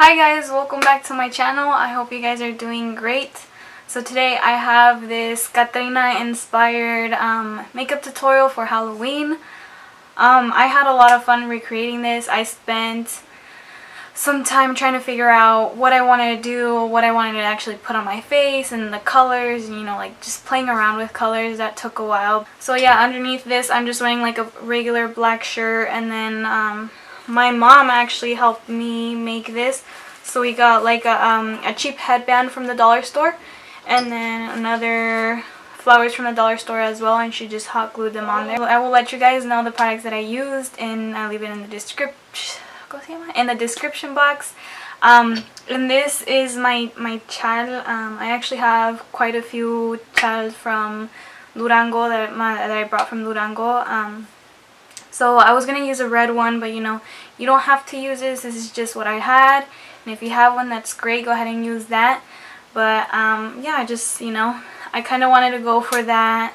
Hi guys, welcome back to my channel. I hope you guys are doing great. So today I have this Catrina inspired makeup tutorial for Halloween. I had a lot of fun recreating this. I spent some time trying to figure out what I wanted to do, what I wanted to actually put on my face, and the colors, and, you know, like just playing around with colors. That took a while. So yeah, underneath this I'm just wearing like a regular black shirt, and then my mom actually helped me make this. So we got like a cheap headband from the dollar store, and then another flowers from the dollar store as well, and she just hot glued them on there. I will let you guys know the products that I used, and I'll leave it in the description box. And this is my chal. I actually have quite a few chals from Durango that I brought from Durango. So I was going to use a red one, but you know, you don't have to use this. This is just what I had. And if you have one, that's great. Go ahead and use that. But yeah, just, you know, I kind of wanted to go for that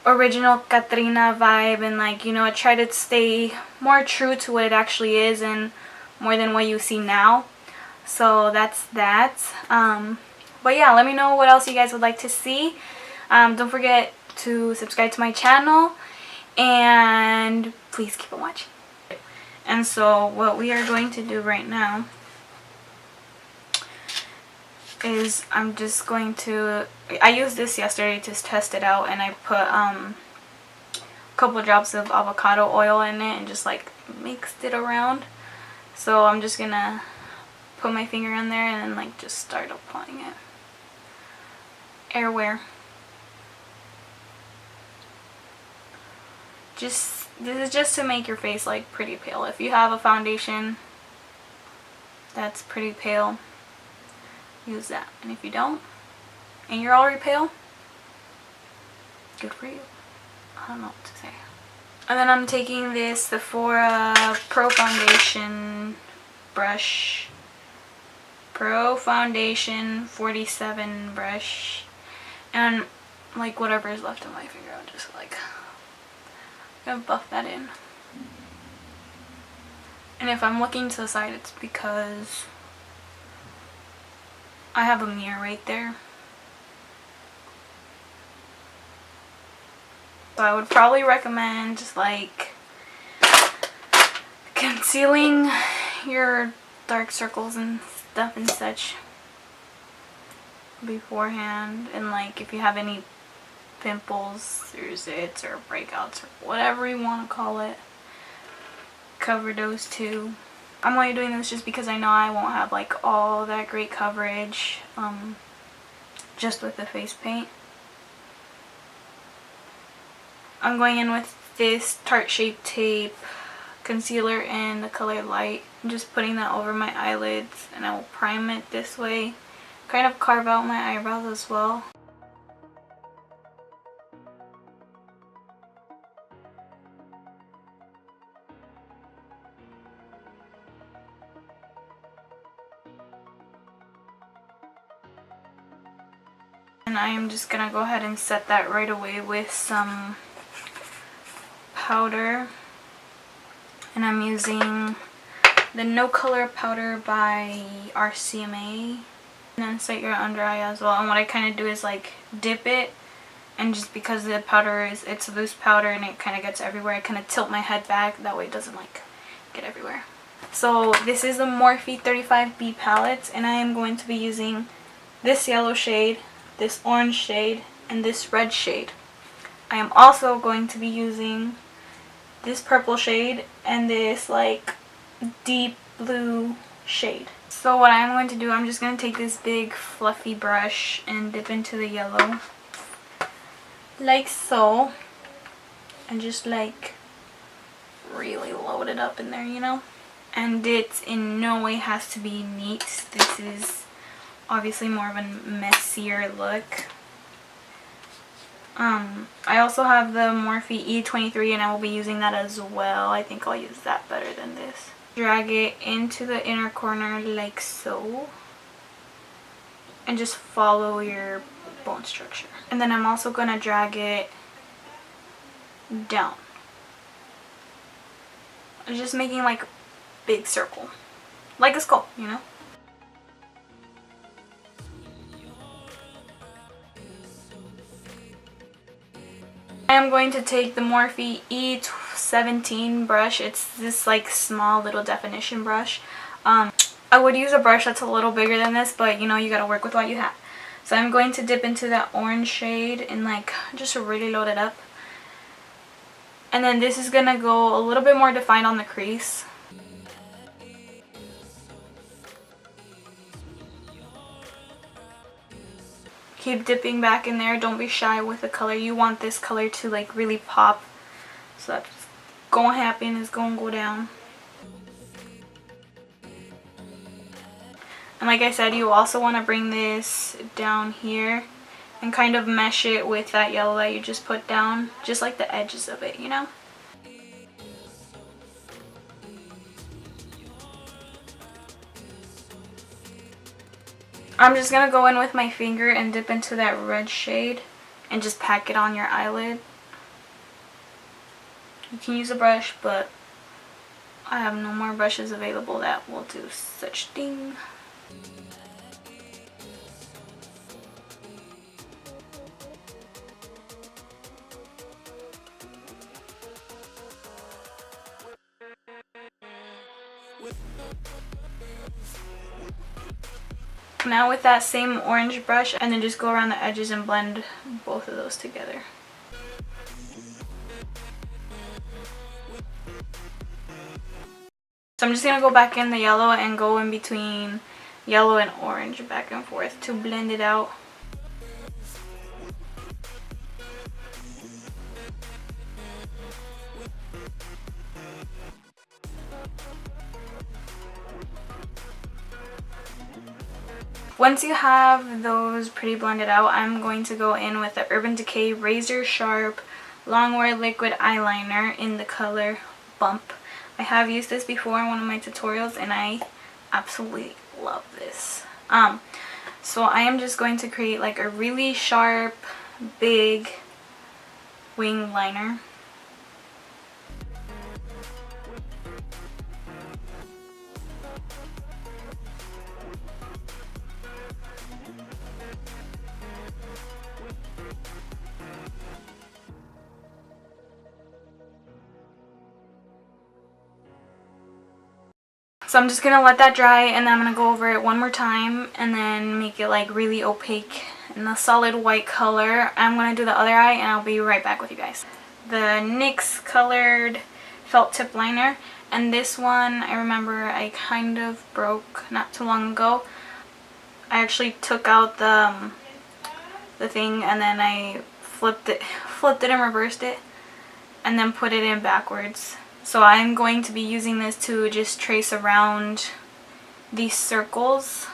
original Catrina vibe, and like, you know, I try to stay more true to what it actually is and more than what you see now. So that's that. But yeah, let me know what else you guys would like to see. Don't forget to subscribe to my channel, and please keep on watching. And so what we are going to do right now is I'm just going to, I used this yesterday to test it out, and I put a couple drops of avocado oil in it and just like mixed it around. So I'm just gonna put my finger in there and then like just start applying it. Airwear. This is just to make your face like pretty pale. If you have a foundation that's pretty pale, use that. And if you don't, and you're already pale, good for you. I don't know what to say. And then I'm taking this Sephora Pro Foundation brush. Pro Foundation 47 brush. And like whatever is left of my finger, I'll just like gonna buff that in. And if I'm looking to the side, it's because I have a mirror right there. So I would probably recommend just like concealing your dark circles and stuff and such beforehand. And like if you have any pimples or zits or breakouts or whatever you want to call it, cover those too. I'm only doing this just because I know I won't have like all that great coverage just with the face paint. I'm going in with this Tarte Shape Tape concealer in the color Light. I'm just putting that over my eyelids, and I will prime it this way. Kind of carve out my eyebrows as well. And I am just gonna go ahead and set that right away with some powder. And I'm using the No Color powder by RCMA. And then set your under eye as well. And what I kind of do is like dip it, and just because the powder it's loose powder and it kind of gets everywhere, I kind of tilt my head back, that way it doesn't like get everywhere. So this is the Morphe 35B palette, and I am going to be using this yellow shade, this orange shade, and this red shade. I am also going to be using this purple shade and this like deep blue shade. So what I'm going to do, I'm just going to take this big fluffy brush and dip into the yellow like so, and just like really load it up in there, you know. And it in no way has to be neat. This is obviously more of a messier look. I also have the Morphe E23, and I will be using that as well. I think I'll use that better than this. Drag it into the inner corner like so, and just follow your bone structure. And then I'm also going to drag it down. I'm just making like a big circle, like a skull, you know. I am going to take the Morphe E17 brush. It's this like small little definition brush. I would use a brush that's a little bigger than this, but you know, you gotta work with what you have. So I'm going to dip into that orange shade and like just really load it up. And then this is gonna go a little bit more defined on the crease. Keep dipping back in there. Don't be shy with the color. You want this color to like really pop. So that's gonna happen. It's gonna go down. And like I said, you also want to bring this down here and kind of mesh it with that yellow that you just put down. Just like the edges of it, you know? I'm just going to go in with my finger and dip into that red shade and just pack it on your eyelid. You can use a brush, but I have no more brushes available that will do such thing. Now with that same orange brush, and then just go around the edges and blend both of those together. So I'm just going to go back in the yellow and go in between yellow and orange back and forth to blend it out. Once you have those pretty blended out, I'm going to go in with the Urban Decay Razor Sharp Longwear Liquid Eyeliner in the color Bump. I have used this before in one of my tutorials and I absolutely love this. So I am just going to create like a really sharp, big wing liner. So I'm just going to let that dry and then I'm going to go over it one more time and then make it like really opaque in the solid white color. I'm going to do the other eye and I'll be right back with you guys. The NYX colored felt tip liner, and this one I remember I kind of broke not too long ago. I actually took out the thing and then I flipped it and reversed it and then put it in backwards. So I'm going to be using this to just trace around these circles.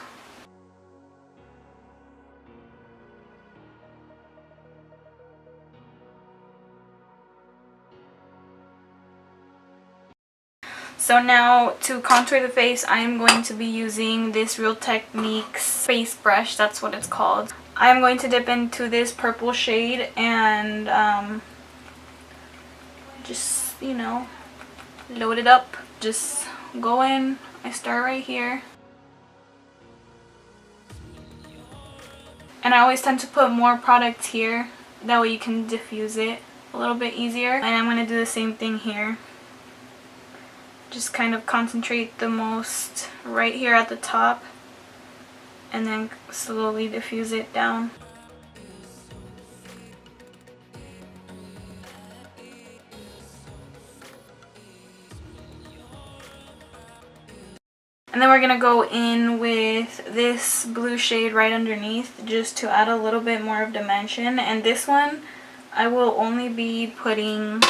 So now to contour the face, I am going to be using this Real Techniques face brush. That's what it's called. I'm going to dip into this purple shade and just, you know, load it up. Just go in. I start right here. And I always tend to put more product here. That way you can diffuse it a little bit easier. And I'm going to do the same thing here. Just kind of concentrate the most right here at the top. And then slowly diffuse it down. And then we're going to go in with this blue shade right underneath just to add a little bit more of dimension. And this one I will only be putting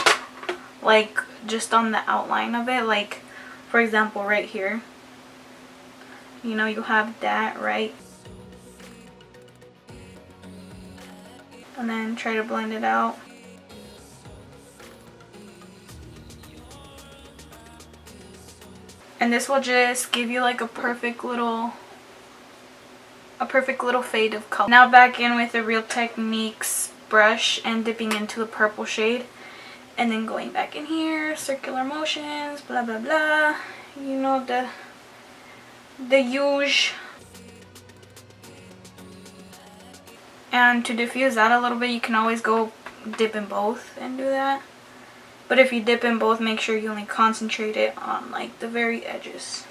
like just on the outline of it. Like for example right here. You know, you have that, right? And then try to blend it out. And this will just give you like a perfect little fade of color. Now back in with the Real Techniques brush and dipping into the purple shade. And then going back in here, circular motions, blah blah blah. You know, the huge. And to diffuse that a little bit, you can always go dip in both and do that. But if you dip in both, make sure you only concentrate it on like the very edges.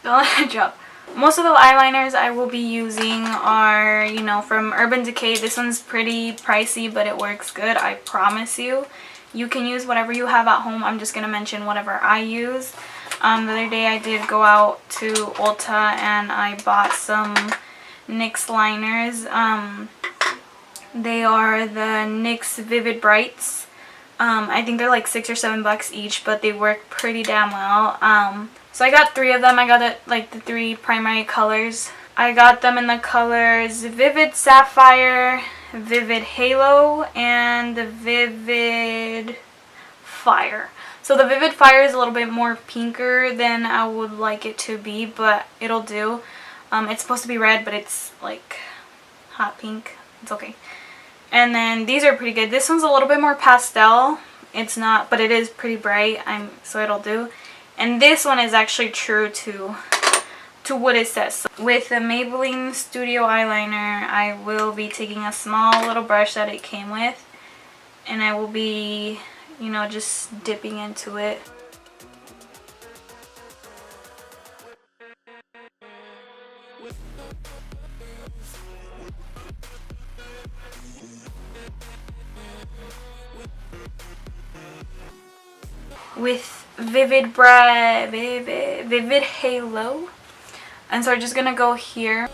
Don't let it drop. Most of the eyeliners I will be using are, you know, from Urban Decay. This one's pretty pricey, but it works good, I promise you. You can use whatever you have at home. I'm just going to mention whatever I use. The other day I did go out to Ulta and I bought some NYX liners. They are the NYX Vivid Brights. I think they're like $6 or $7 each, but they work pretty damn well. So I got 3 of them. I got it like the 3 primary colors. I got them in the colors Vivid Sapphire, Vivid Halo, and the Vivid Fire. So the Vivid Fire is a little bit more pinker than I would like it to be, but it'll do. It's supposed to be red, but it's like hot pink. It's okay. And then these are pretty good. This one's a little bit more pastel. It's not, but it is pretty bright. So it'll do. And this one is actually true to what it says. So with the Maybelline Studio Eyeliner, I will be taking a small little brush that it came with, and I will be, you know, just dipping into it. With Vivid Halo. And so we're just gonna go here.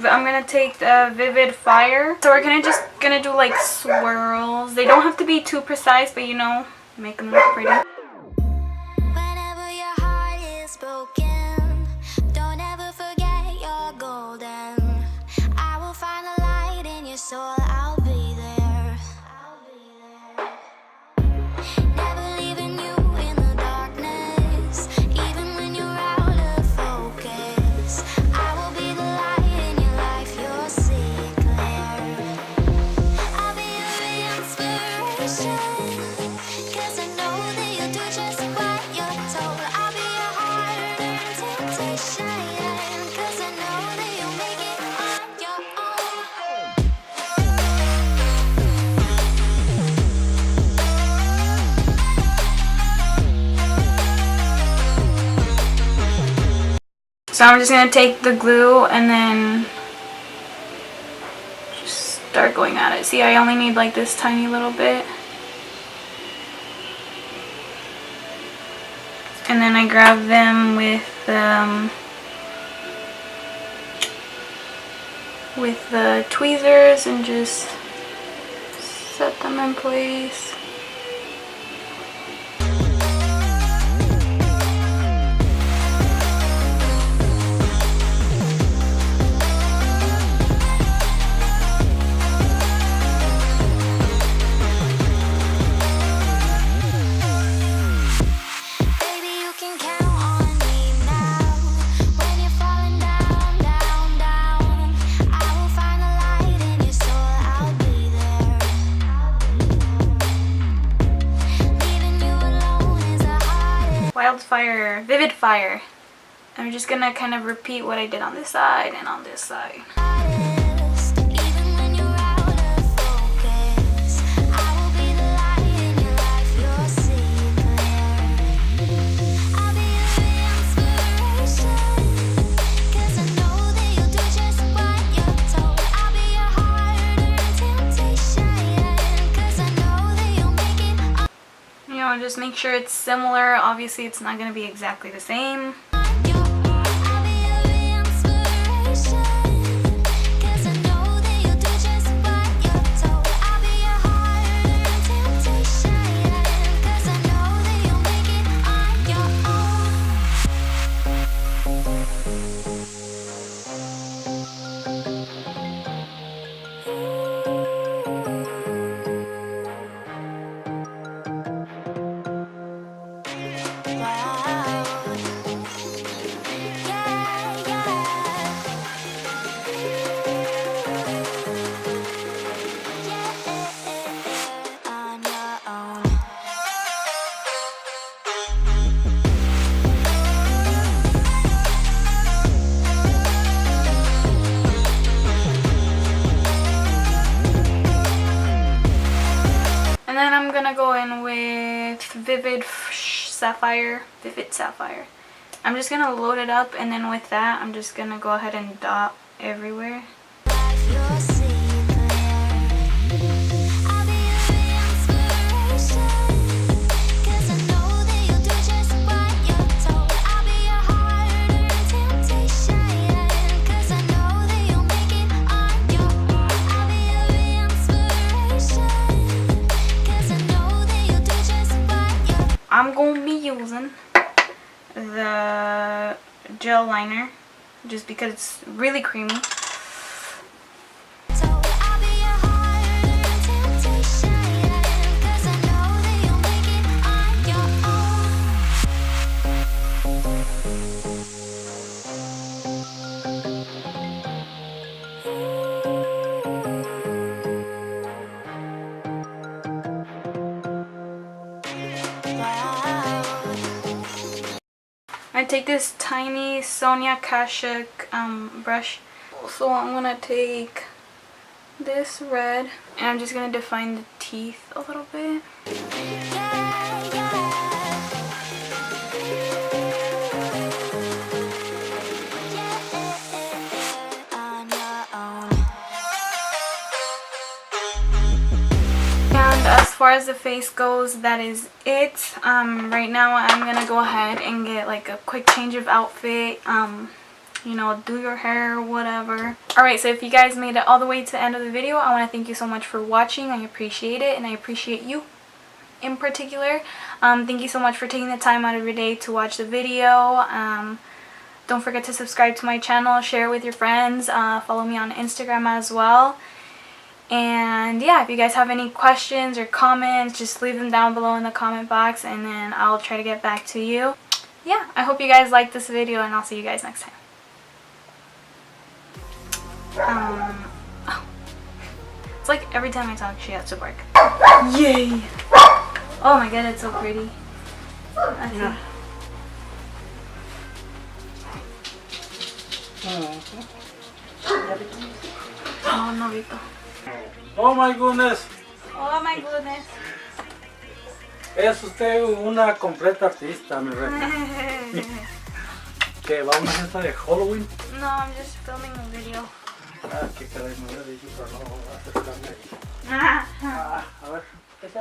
I'm gonna take the Vivid Fire. So we're gonna do like swirls. They don't have to be too precise, but you know, make them look pretty. Whenever your heart is broken, don't ever forget you're golden. I will find a light in your soul. I'll be there. Never leaving you in the darkness, even when you're out of focus. I will be the light. So I'm just going to take the glue and then just start going at it. See, I only need like this tiny little bit. And then I grab them with the tweezers and just set them in place. Wildfire, Vivid Fire. I'm just gonna kind of repeat what I did on this side and on this side. Just make sure it's similar. Obviously it's not going to be exactly the same. Vivid Sapphire. I'm just gonna load it up, and then with that I'm just gonna go ahead and dot everywhere. I'm going to be using the gel liner just because it's really creamy. I take this tiny Sonia Kashuk brush. So I'm going to take this red and I'm just going to define the teeth a little bit. And as far as the face goes, that is it. Right now I'm gonna go ahead and get like a quick change of outfit, you know, do your hair or whatever. Alright, so if you guys made it all the way to the end of the video, I want to thank you so much for watching. I appreciate it, and I appreciate you in particular. Thank you so much for taking the time out of your day to watch the video. Don't forget to subscribe to my channel, share it with your friends, follow me on Instagram as well. And yeah, if you guys have any questions or comments, just leave them down below in the comment box and then I'll try to get back to you. Yeah, I hope you guys liked this video and I'll see you guys next time. It's like every time I talk she has to bark. Yay! Oh my god, it's so pretty. Okay. Oh, no, Vito. Oh my goodness. Oh my goodness. Es usted una completa artista, mi reina. ¿Qué? ¿Vamos a esta de Halloween? No, I'm just filming a video. Ah, qué caray, me hubiera dicho, pero no, acercarme aquí. A ver, ¿qué se